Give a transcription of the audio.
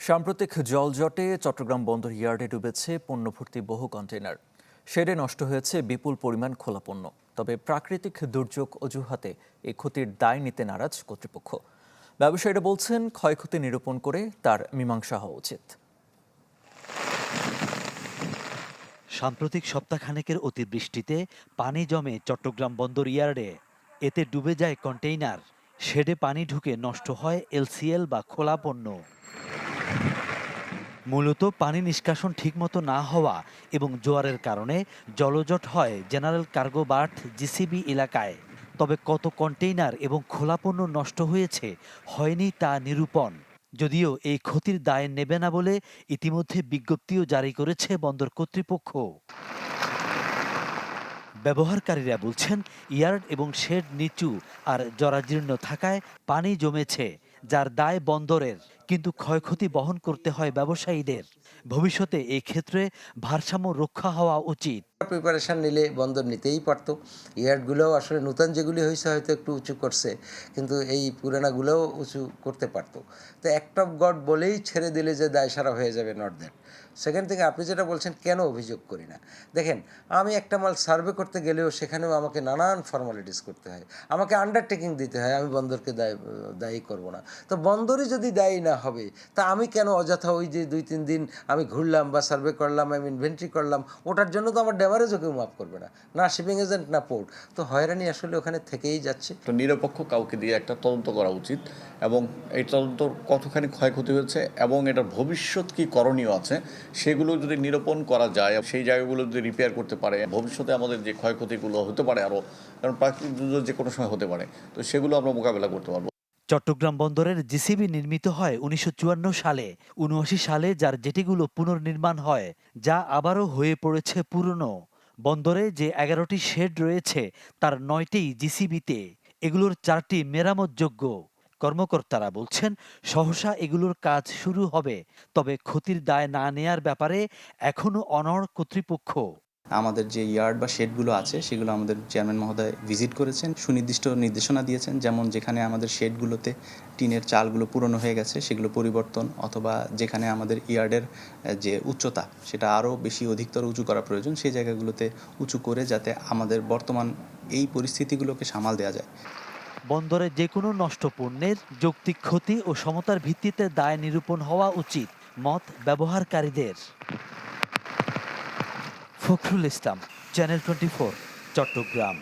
সাম্প্রতিক জলজটে চট্টগ্রাম বন্দর ইয়ার্ডে ডুবেছে পণ্যভর্তি বহু কন্টেইনার। শেডে নষ্ট হয়েছে বিপুল পরিমাণ খোলা পণ্য। তবে প্রাকৃতিক দুর্যোগ অজুহাতে এই ক্ষতির দায় নিতে নারাজ কর্তৃপক্ষ। ব্যবসায়ীরা বলছেন, ক্ষয়ক্ষতি নিরূপণ করে তার মীমাংসা হওয়া উচিত। সাম্প্রতিক সপ্তাহখানেকের অতিবৃষ্টিতে পানি জমে চট্টগ্রাম বন্দর ইয়ার্ডে। এতে ডুবে যায় কন্টেইনার। শেডে পানি ঢুকে নষ্ট হয় এলসিএল বা খোলা পণ্য। মূলত পানি নিষ্কাশন ঠিকমতো না হওয়া এবং জোয়ারের কারণে জলজট হয় জেনারেল কার্গো বার্থ জিসিবি এলাকায়। তবে কত কন্টেইনার এবং খোলা পণ্য নষ্ট হয়েছে হয়নি তা নিরূপণ। যদিও এই ক্ষতির দায় নেবে না বলে ইতিমধ্যে বিজ্ঞপ্তিও জারি করেছে বন্দর কর্তৃপক্ষ। ব্যবহারকারীরা বলছেন, ইয়ার্ড এবং শেড নিচু আর জরাজীর্ণ থাকায় পানি জমেছে, যার দায় বন্দরের, কিন্তু ক্ষয়ক্ষতি বহন করতে হয় ব্যবসায়ীদের। ভবিষ্যতে এই ক্ষেত্রে ভারসাম্য রক্ষা হওয়া উচিত। প্রিপারেশন নিলে বন্দর নিতেই পারতো। ইয়ার্ডগুলোও আসলে নতুন যেগুলি হয়েছে হয়তো একটু উঁচু করছে, কিন্তু এই পুরানাগুলোও উঁচু করতে পারতো। তো অ্যাক্ট অফ গড বলেই ছেড়ে দিলে যে দায় সারা হয়ে যাবে, নট দ্যাট। সেকেন্ড থেকে আপনি যেটা বলছেন, কেন অভিযোগ করি না, দেখেন, আমি একটা মাল সার্ভে করতে গেলেও সেখানেও আমাকে নানান ফর্মালিটিস করতে হয়, আমাকে আন্ডারটেকিং দিতে হয়, আমি বন্দরকে দায়ী করব না। তো বন্দরই যদি দায়ী না হবে, তা আমি কেন অযথা ওই যে 2-3 দিন আমি ঘুরলাম বা সার্ভে করলাম, আমি ইনভেন্টরি করলাম, ওটার জন্য তো আমার ড্যামারেজও কেউ মাফ করবে না, না শিপিং এজেন্ট না পোর্ট। তো হয়রানি আসলে ওখানে থেকেই যাচ্ছে। তো নিরপেক্ষ কাউকে দিয়ে একটা তদন্ত করা উচিত, এবং এই তদন্ত কতখানি ক্ষয়ক্ষতি হয়েছে এবং এটার ভবিষ্যৎ কি করণীয় আছে সেগুলো যদি নিরূপণ করা যায়, সেই জায়গাগুলো যদি রিপেয়ার করতে পারে, ভবিষ্যতে আমাদের যে ক্ষয়ক্ষতিগুলো হতে পারে আরও, কারণ প্রাকৃতিক দুর্যোগ যে কোনো সময় হতে পারে, তো সেগুলো আমরা মোকাবেলা করতে পারবো। চট্টগ্রাম বন্দরের জিসিবি নির্মিত হয় 1954 সালে। 79 সালে যার জেটিগুলো পুনর্নির্মাণ হয়, যা আবারও হয়ে পড়েছে পুরনো। বন্দরে যে 11টি শেড রয়েছে তার 9টি জিসিবিতে, এগুলোর 4টি মেরামতযোগ্য। কর্মকর্তারা বলছেন, সহসা এগুলোর কাজ শুরু হবে, তবে ক্ষতির দায় না নেয়ার ব্যাপারে এখনও অনড় কর্তৃপক্ষ। আমাদের যে ইয়ার্ড বা শেডগুলো আছে সেগুলো আমাদের চেয়ারম্যান মহোদয় ভিজিট করেছেন, সুনির্দিষ্ট নির্দেশনা দিয়েছেন, যেমন যেখানে আমাদের শেডগুলোতে টিনের চালগুলো পুরনো হয়ে গেছে সেগুলো পরিবর্তন, অথবা যেখানে আমাদের ইয়ার্ডের যে উচ্চতা সেটা আরও বেশি অধিকতর উঁচু করা প্রয়োজন, সেই জায়গাগুলোতে উঁচু করে যাতে আমাদের বর্তমান এই পরিস্থিতিগুলোকে সামাল দেওয়া যায়। বন্দরে যে কোনো নষ্ট পণ্যের যৌক্তিক ক্ষতি ও সমতার ভিত্তিতে দায় নিরূপণ হওয়া উচিত, মত ব্যবহারকারীদের। ফখরুল ইসলাম, চ্যানেল 24, চট্টগ্রাম।